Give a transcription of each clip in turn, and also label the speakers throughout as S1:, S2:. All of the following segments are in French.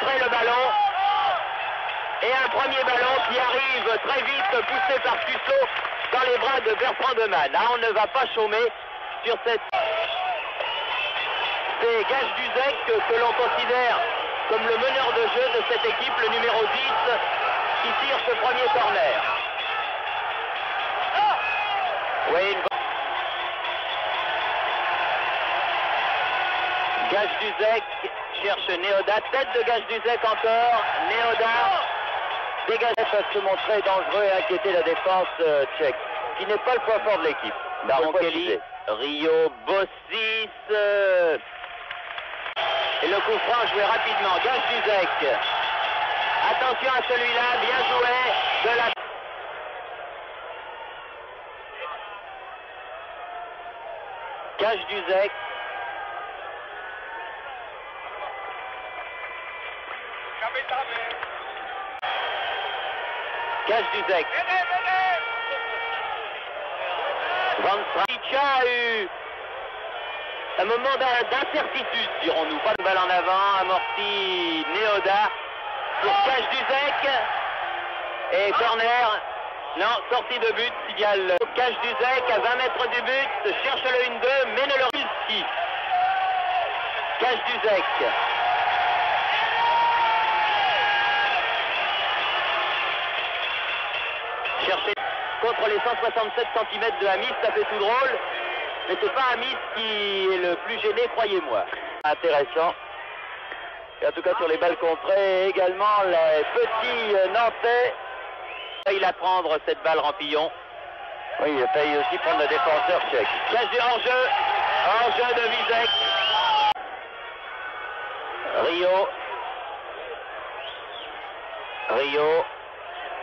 S1: rentrer le ballon. Et un premier ballon qui arrive très vite, poussé par Tussaud, dans les bras de Bertrand Demanne. Ah, on ne va pas chômer sur cette... C'est Gage Duzec que l'on considère comme le meneur de jeu de cette équipe, le numéro 10, qui tire ce premier corner. Oui, Gage Duzec cherche Néodat, tête de Gage Duzec encore, Néodat dégage.
S2: Peuvent se montrer dangereux et inquiéter la défense tchèque, qui n'est pas le point fort de l'équipe.
S1: Baron Kelly, Rio, Bossis, et le coup franc joué rapidement, Gage Duzec. Attention à celui-là, bien joué de la... Gage Duzec. Gage Duzec. Van Stratic a eu un moment d'incertitude, dirons-nous. Pas de balle en avant, amorti Néodat pour Gage Duzec. Et corner, non, sortie de but, signale Gage Duzec à 20 mètres du but, cherche le 1-2, mais ne le réussit. Gage Duzec. Chercher contre les 167 cm de Amis, ça fait tout drôle, mais c'est pas Amis qui est le plus gêné, croyez-moi.
S2: Intéressant. Et en tout cas sur les balles contrées, également les petits Nantais.
S1: Il à prendre cette balle Rampillon.
S2: Oui, il a failli aussi prendre le défenseur tchèque.
S1: Cache du hors-jeu de Vizek. Rio.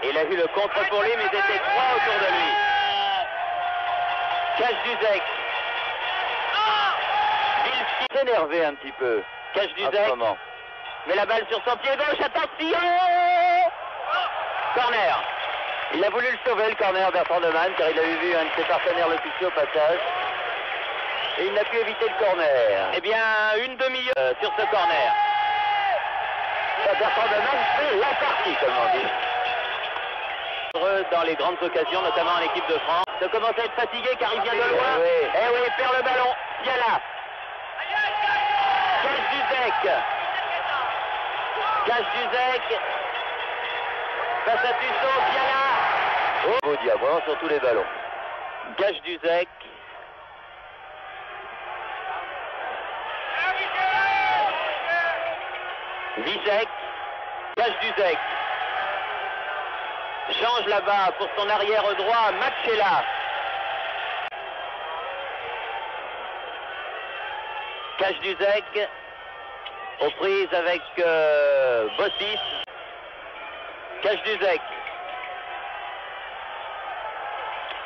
S1: Il a vu le contre pour lui, mais il était trois autour de lui. Gage Duzec. Vilski
S2: s'est énervé un petit peu.
S1: Gage Duzec. Mais la balle sur son pied gauche, attention! Corner.
S2: Il a voulu le sauver, le corner, Bertrand Demanne, car il avait vu un de ses partenaires le toucher au passage. Et il n'a pu éviter le corner.
S1: Eh bien, une demi-heure sur ce corner.
S2: Bertrand Demanne fait la partie, comme on dit.
S1: Dans les grandes occasions, notamment en équipe de France. Il commence à être fatigué car il vient de loin.
S2: Oui.
S1: Eh oui, il perd le ballon. Fiala. Gage Duzec. Gage Duzec. Face à Tussaud, Fiala.
S2: Oh, beau diable, vraiment sur tous les ballons.
S1: Gage Duzec. Vizek. Gage Duzec. Change là-bas pour son arrière droit, Matchela. Gage Duzec. Aux prises avec Bossis. Gage Duzec.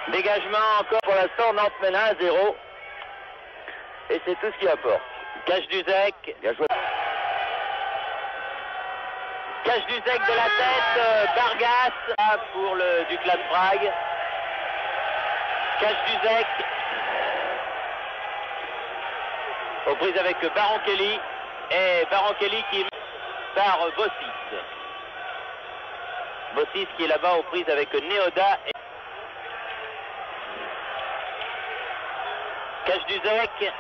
S1: Dégagement encore.
S2: Pour l'instant, Nantes mène 1-0. Et c'est tout ce qu'il apporte.
S1: Gage Duzec.
S2: Bien joué.
S1: Gage Duzec de la tête, Bargas pour le Dukla de Prague. Gage Duzec. Aux prises avec Baron Kelly. Et Baron Kelly qui est par Bossis. Bossis qui est là-bas aux prises avec Néodat. Gage Duzec.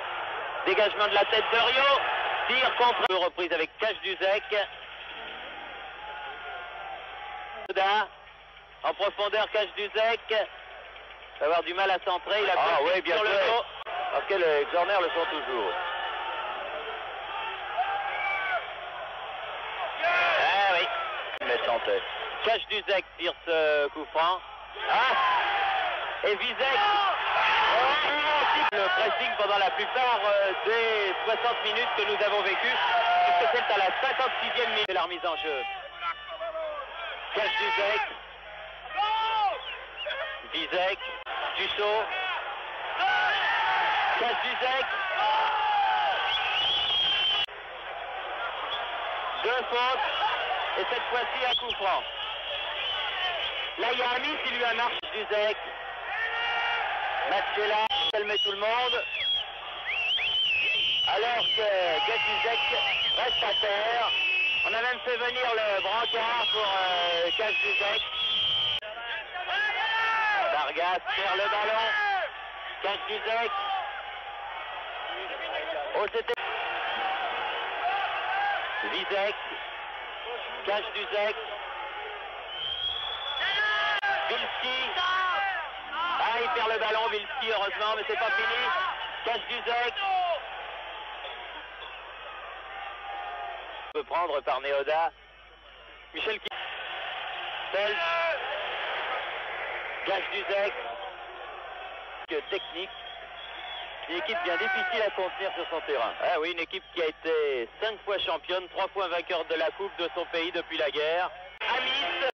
S1: Dégagement de la tête de Rio. Tire contre. Reprise avec Gage Duzec. En profondeur, Gage Duzec. Va avoir du mal à centrer. Il a
S2: oui, bien
S1: sur
S2: sûr.
S1: le dos.
S2: Parce que les corners le sont toujours.
S1: Ah oui.
S2: Mais Nantais.
S1: Gage Duzec tire ce coup franc. Et Vizek. Le pressing pendant la plupart des 60 minutes que nous avons vécues, puisque c'est à la 56e minute de la remise en jeu. Gage Duzec. Vizek. Tussaud. Gage Duzec. Deux fautes. Et cette fois-ci un coup franc. Là il y a Amis qui lui a marché. Duzec. Matchela calme tout le monde. Alors que Gage Duzec reste à terre. On a même fait venir le brancard pour Cache-Duzec. Vargas perd le ballon. Cache-Duzec. Oh, c'était Vizek. Cache-Duzec. Vilski. Ah, il perd le ballon, Vilski, heureusement, mais c'est pas fini. Cache-Duzec. Peut prendre par Neoda. Michel qui... Belge. Cache-Duzec. Technique. Une équipe bien difficile à contenir sur son terrain. Ah oui, une équipe qui a été 5 fois championne, 3 fois vainqueur de la Coupe de son pays depuis la guerre. Amis.